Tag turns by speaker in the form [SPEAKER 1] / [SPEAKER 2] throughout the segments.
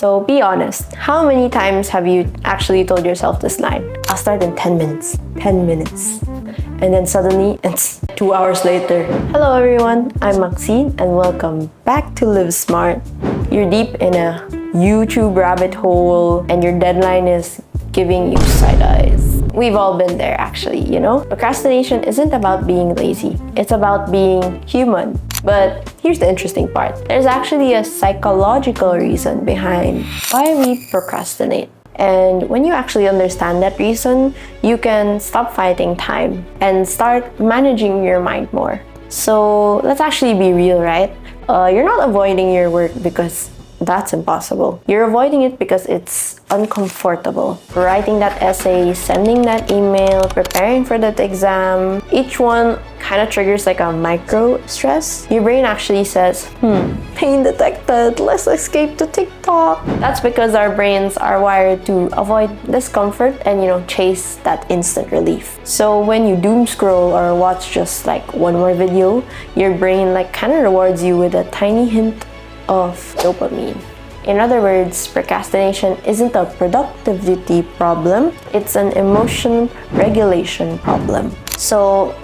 [SPEAKER 1] So be honest, how many times have you actually told yourself this line? I'll start in 10 minutes, 10 minutes. And then suddenly, it's 2 hours later. Hello everyone, I'm Maxine and welcome back to Live Smart. You're deep in a YouTube rabbit hole and your deadline is giving you side eyes. We've all been there actually, you know? Procrastination isn't about being lazy. It's about being human. But here's the interesting part. There's actually a psychological reason behind why we procrastinate. And when you actually understand that reason, you can stop fighting time and start managing your mind more. So let's actually be real, right? You're not avoiding your work because that's impossible. You're avoiding it because it's uncomfortable. Writing that essay, sending that email, preparing for that exam, each one kind of triggers like a micro stress. Your brain actually says, pain detected, let's escape to TikTok. That's because our brains are wired to avoid discomfort and, chase that instant relief. So when you doom scroll or watch just like one more video, your brain like kind of rewards you with a tiny hint of dopamine. In other words, procrastination isn't a productivity problem, it's an emotion regulation problem. So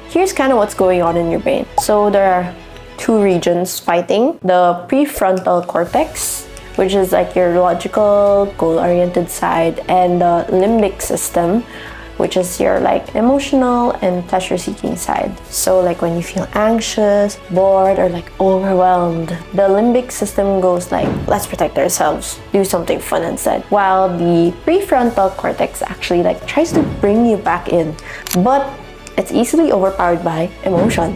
[SPEAKER 1] here's kind of what's going on in your brain. So there are two regions fighting: the prefrontal cortex, which is like your logical, goal-oriented side, and the limbic system, which is your like emotional and pleasure-seeking side. So like when you feel anxious, bored, or like overwhelmed, the limbic system goes like, let's protect ourselves, do something fun instead. While the prefrontal cortex actually like tries to bring you back in, but it's easily overpowered by emotion,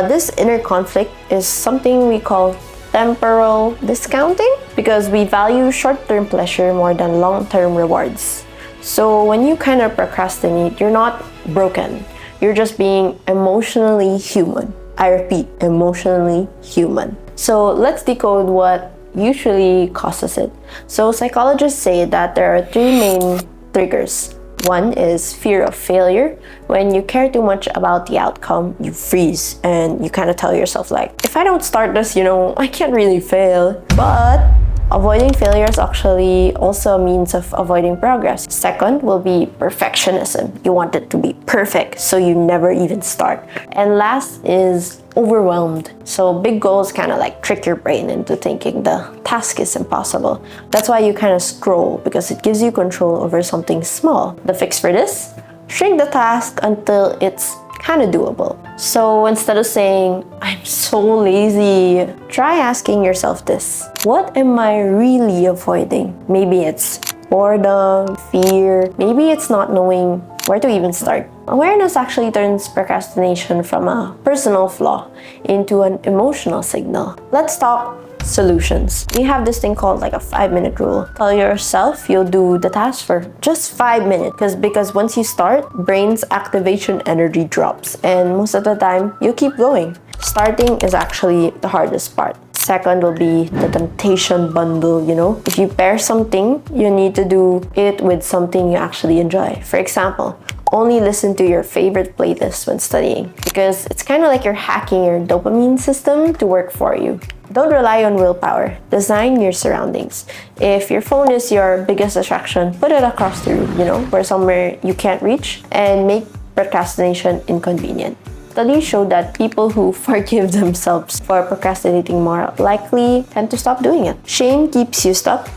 [SPEAKER 1] This inner conflict is something we call temporal discounting because we value short-term pleasure more than long-term rewards. So when you kind of procrastinate, you're not broken. You're just being emotionally human. I repeat, emotionally human. So let's decode what usually causes it. So psychologists say that there are three main triggers. One is fear of failure. When you care too much about the outcome, you freeze and you kind of tell yourself like, if I don't start this, I can't really fail. But avoiding failure is actually also a means of avoiding progress. Second will be perfectionism. You want it to be perfect, so you never even start. And last is overwhelmed. So big goals kind of like trick your brain into thinking the task is impossible. That's why you kind of scroll, because it gives you control over something small. The fix for this? Shrink the task until it's kind of doable. So instead of saying, I'm so lazy, try asking yourself this: what am I really avoiding? Maybe it's boredom, fear, maybe it's not knowing where to even start. Awareness actually turns procrastination from a personal flaw into an emotional signal. Let's talk solutions. We have this thing called like a 5-minute rule. Tell yourself you'll do the task for just 5 minutes because once you start, brain's activation energy drops and most of the time you'll keep going. Starting is actually the hardest part. Second will be the temptation bundle, If you pair something, you need to do it with something you actually enjoy. For example, only listen to your favorite playlist when studying because it's kind of like you're hacking your dopamine system to work for you. Don't rely on willpower. Design your surroundings. If your phone is your biggest distraction, put it across the room, where somewhere you can't reach, and make procrastination inconvenient. Studies show that people who forgive themselves for procrastinating more likely tend to stop doing it. Shame keeps you stuck.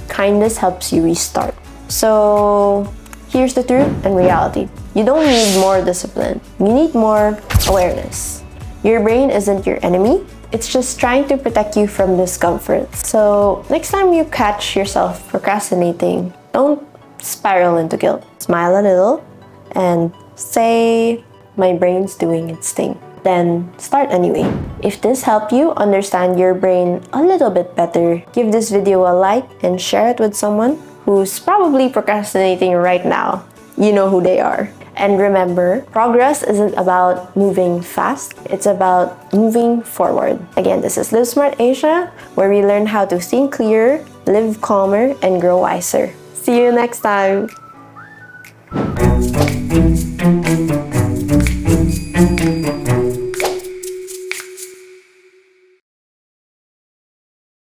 [SPEAKER 1] Kindness helps you restart. So here's the truth and reality. You don't need more discipline. You need more awareness. Your brain isn't your enemy. It's just trying to protect you from discomfort. So next time you catch yourself procrastinating, don't spiral into guilt. Smile a little and say, my brain's doing its thing. Then start anyway. If this helped you understand your brain a little bit better, give this video a like and share it with someone who's probably procrastinating right now. You know who they are. And remember, progress isn't about moving fast, it's about moving forward. Again, this is Live Smart Asia, where we learn how to think clearer, live calmer, and grow wiser. See you next time!